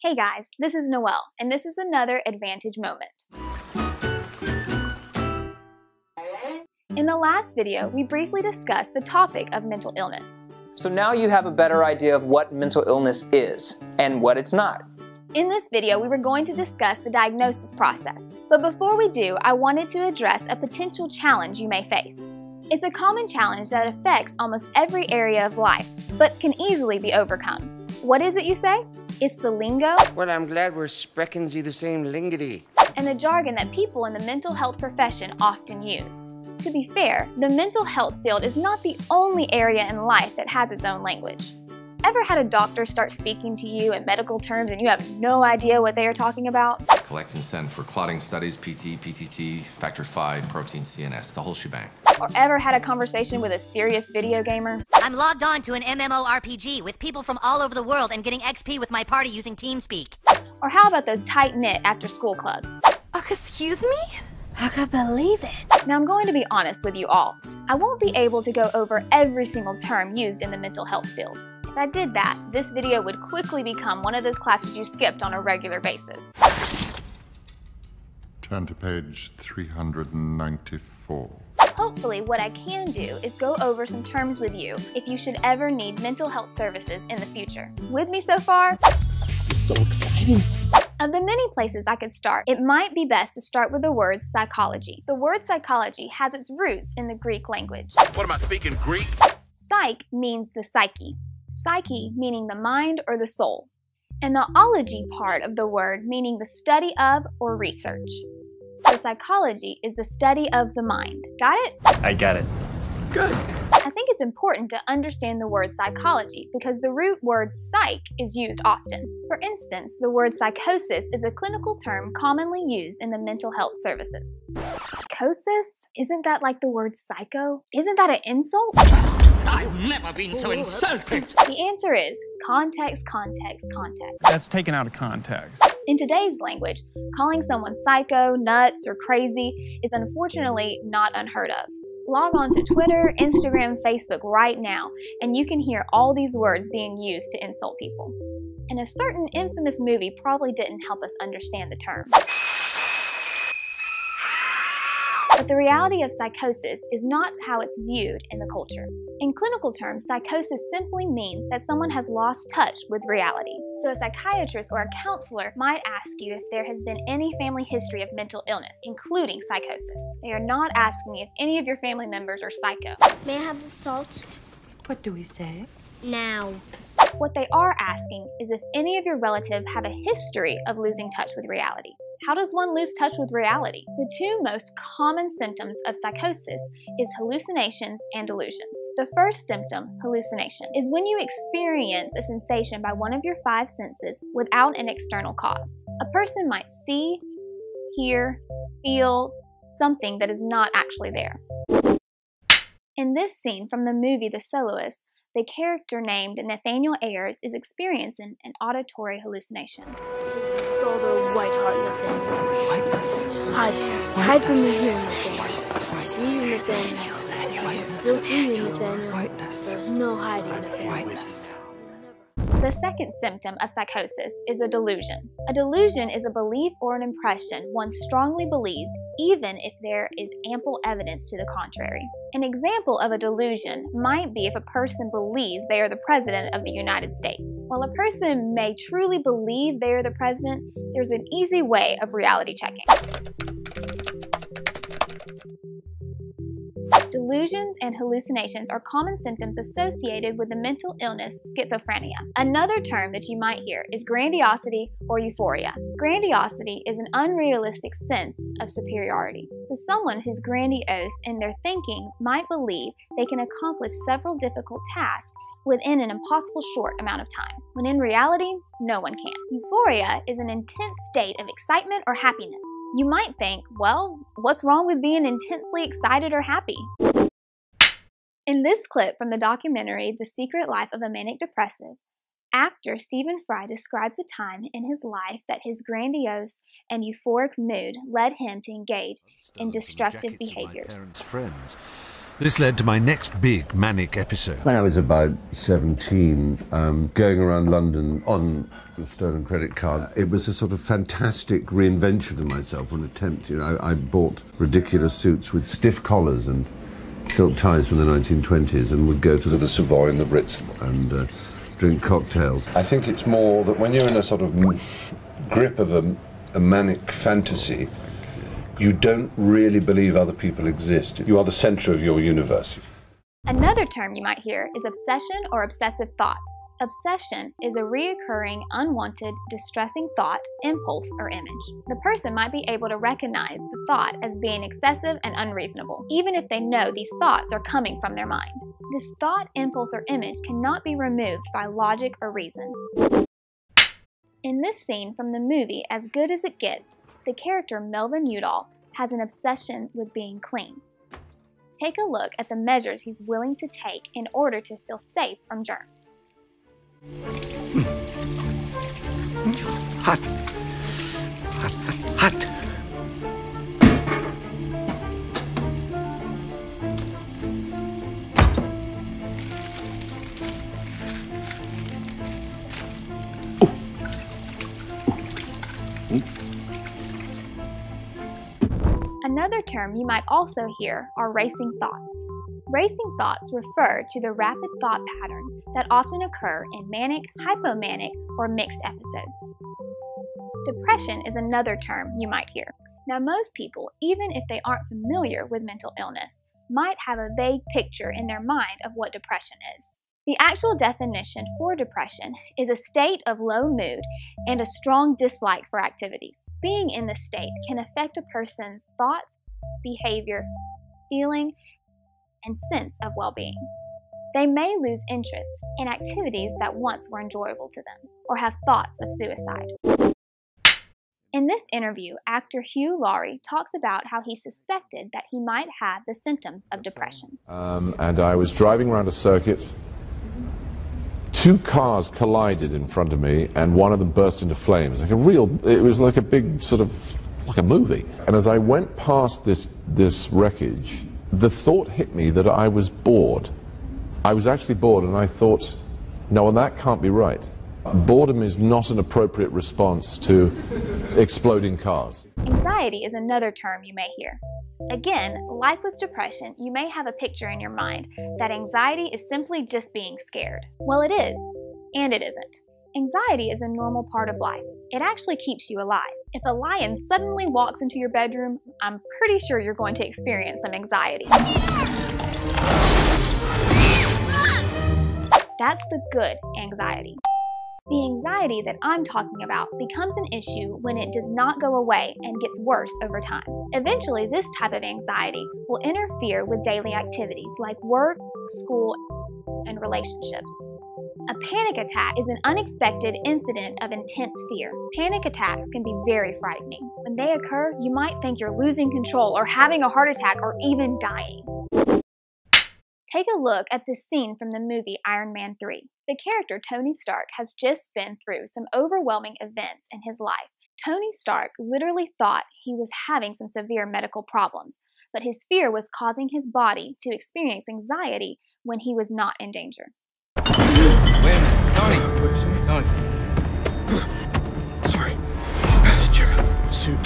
Hey guys, this is Noelle, and this is another Advantage Moment. In the last video, we briefly discussed the topic of mental illness. So now you have a better idea of what mental illness is and what it's not. In this video, we were going to discuss the diagnosis process. But before we do, I wanted to address a potential challenge you may face. It's a common challenge that affects almost every area of life, but can easily be overcome. What is it, you say? It's the lingo. Well, I'm glad we're speckins the same lingity. And the jargon that people in the mental health profession often use. To be fair, the mental health field is not the only area in life that has its own language. Ever had a doctor start speaking to you in medical terms and you have no idea what they are talking about? Collect and send for clotting studies, PT, PTT, factor V, protein, CNS, the whole shebang. Or ever had a conversation with a serious video gamer? I'm logged on to an MMORPG with people from all over the world and getting XP with my party using TeamSpeak. Or how about those tight-knit after-school clubs? Excuse me? I can't believe it. Now I'm going to be honest with you all. I won't be able to go over every single term used in the mental health field. If I did that, this video would quickly become one of those classes you skipped on a regular basis. Turn to page 394. Hopefully, what I can do is go over some terms with you if you should ever need mental health services in the future. With me so far? This is so exciting. Of the many places I could start, it might be best to start with the word psychology. The word psychology has its roots in the Greek language. What am I speaking Greek? Psyche means the psyche. Psyche meaning the mind or the soul. And the ology part of the word meaning the study of or research. So psychology is the study of the mind. Got it? I got it. Good. I think it's important to understand the word psychology because the root word psych is used often. For instance, the word psychosis is a clinical term commonly used in the mental health services. Psychosis? Isn't that like the word psycho? Isn't that an insult? I've never been so insulted. The answer is context, context, context. That's taken out of context. In today's language, calling someone psycho, nuts, or crazy is unfortunately not unheard of. Log on to Twitter, Instagram, Facebook right now, and you can hear all these words being used to insult people. And a certain infamous movie probably didn't help us understand the term. But the reality of psychosis is not how it's viewed in the culture. In clinical terms, psychosis simply means that someone has lost touch with reality. So a psychiatrist or a counselor might ask you if there has been any family history of mental illness, including psychosis. They are not asking if any of your family members are psycho. May I have the salt? What do we say? Now. What they are asking is if any of your relatives have a history of losing touch with reality. How does one lose touch with reality? The two most common symptoms of psychosis is hallucinations and delusions. The first symptom, hallucination, is when you experience a sensation by one of your five senses without an external cause. A person might see, hear, feel something that is not actually there. In this scene from the movie The Soloist, the character named Nathaniel Ayers is experiencing an auditory hallucination. All the white heart Nathaniel. Whiteness. Hide from me here, Nathaniel. I see you, Nathaniel. I still see you, Nathaniel. There's no hiding, Nathaniel. The second symptom of psychosis is a delusion. A delusion is a belief or an impression one strongly believes, even if there is ample evidence to the contrary. An example of a delusion might be if a person believes they are the President of the United States. While a person may truly believe they are the President, there's an easy way of reality checking. Delusions and hallucinations are common symptoms associated with the mental illness schizophrenia. Another term that you might hear is grandiosity or euphoria. Grandiosity is an unrealistic sense of superiority. So someone who's grandiose in their thinking might believe they can accomplish several difficult tasks within an impossible short amount of time, when in reality, no one can. Euphoria is an intense state of excitement or happiness. You might think, well, what's wrong with being intensely excited or happy? In this clip from the documentary The Secret Life of a Manic Depressive, actor Stephen Fry describes a time in his life that his grandiose and euphoric mood led him to engage in destructive behaviors. This led to my next big manic episode. When I was about 17, going around London on a stolen credit card, it was a sort of fantastic reinvention of myself, an attempt. You know, I bought ridiculous suits with stiff collars and silk ties from the 1920s and would go to the Savoy and the Ritz and drink cocktails. I think it's more that when you're in a sort of grip of a manic fantasy, you don't really believe other people exist. You are the center of your universe. Another term you might hear is obsession or obsessive thoughts. Obsession is a reoccurring, unwanted, distressing thought, impulse, or image. The person might be able to recognize the thought as being excessive and unreasonable, even if they know these thoughts are coming from their mind. This thought, impulse, or image cannot be removed by logic or reason. In this scene from the movie As Good as It Gets, the character Melvin Udall has an obsession with being clean. Take a look at the measures he's willing to take in order to feel safe from germs. Hot. Hot, hot, hot. Another term you might also hear are racing thoughts. Racing thoughts refer to the rapid thought patterns that often occur in manic, hypomanic, or mixed episodes. Depression is another term you might hear. Now, most people, even if they aren't familiar with mental illness, might have a vague picture in their mind of what depression is. The actual definition for depression is a state of low mood and a strong dislike for activities. Being in this state can affect a person's thoughts, behavior, feeling, and sense of well-being. They may lose interest in activities that once were enjoyable to them, or have thoughts of suicide. In this interview, actor Hugh Laurie talks about how he suspected that he might have the symptoms of depression. And I was driving around a circuit. Two cars collided in front of me, and one of them burst into flames. It was like a big sort of, like a movie. And as I went past this wreckage, the thought hit me that I was bored. I was actually bored, and I thought, no, well, that can't be right. Boredom is not an appropriate response to exploding cars. Anxiety is another term you may hear. Again, like with depression, you may have a picture in your mind that anxiety is simply just being scared. Well, it is, and it isn't. Anxiety is a normal part of life. It actually keeps you alive. If a lion suddenly walks into your bedroom, I'm pretty sure you're going to experience some anxiety. That's the good anxiety. The anxiety that I'm talking about becomes an issue when it does not go away and gets worse over time. Eventually, this type of anxiety will interfere with daily activities like work, school, and relationships. A panic attack is an unexpected incident of intense fear. Panic attacks can be very frightening. When they occur, you might think you're losing control or having a heart attack or even dying. Take a look at this scene from the movie Iron Man 3. The character Tony Stark has just been through some overwhelming events in his life. Tony Stark literally thought he was having some severe medical problems, but his fear was causing his body to experience anxiety when he was not in danger. Wait a minute, Tony. Tony. Sorry. Just check out the suit.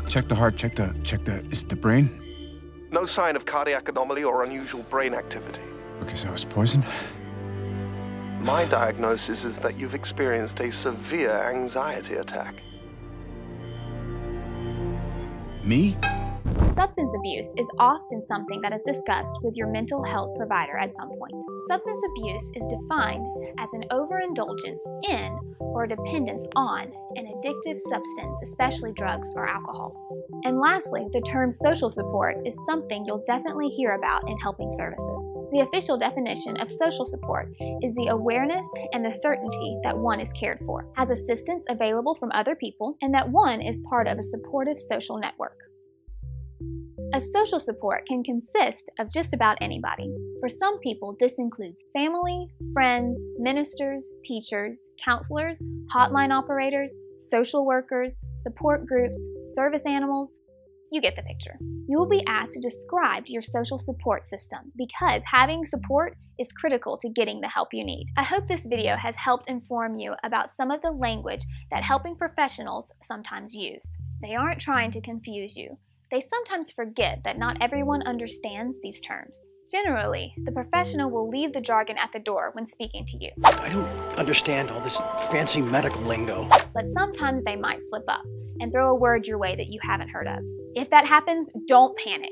Check the heart, check the, is it the brain? No sign of cardiac anomaly or unusual brain activity. Okay, so it's poison? My diagnosis is that you've experienced a severe anxiety attack. Me? Substance abuse is often something that is discussed with your mental health provider at some point. Substance abuse is defined as an overindulgence in or dependence on an addictive substance, especially drugs or alcohol. And lastly, the term social support is something you'll definitely hear about in helping services. The official definition of social support is the awareness and the certainty that one is cared for, has assistance available from other people, and that one is part of a supportive social network. A social support can consist of just about anybody. For some people, this includes family, friends, ministers, teachers, counselors, hotline operators, social workers, support groups, service animals. You get the picture. You will be asked to describe your social support system because having support is critical to getting the help you need. I hope this video has helped inform you about some of the language that helping professionals sometimes use. They aren't trying to confuse you. They sometimes forget that not everyone understands these terms. Generally, the professional will leave the jargon at the door when speaking to you. I don't understand all this fancy medical lingo. But sometimes they might slip up and throw a word your way that you haven't heard of. If that happens, don't panic.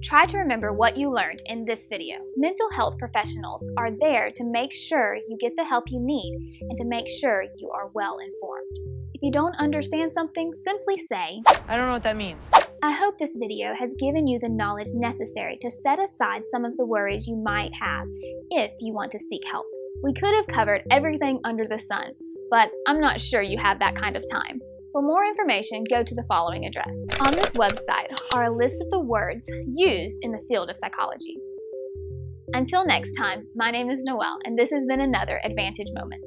Try to remember what you learned in this video. Mental health professionals are there to make sure you get the help you need and to make sure you are well informed. If you don't understand something, simply say, I don't know what that means. I hope this video has given you the knowledge necessary to set aside some of the worries you might have if you want to seek help. We could have covered everything under the sun, but I'm not sure you have that kind of time. For more information, go to the following address. On this website are a list of the words used in the field of psychology. Until next time, my name is Noelle, and this has been another Advantage Moment.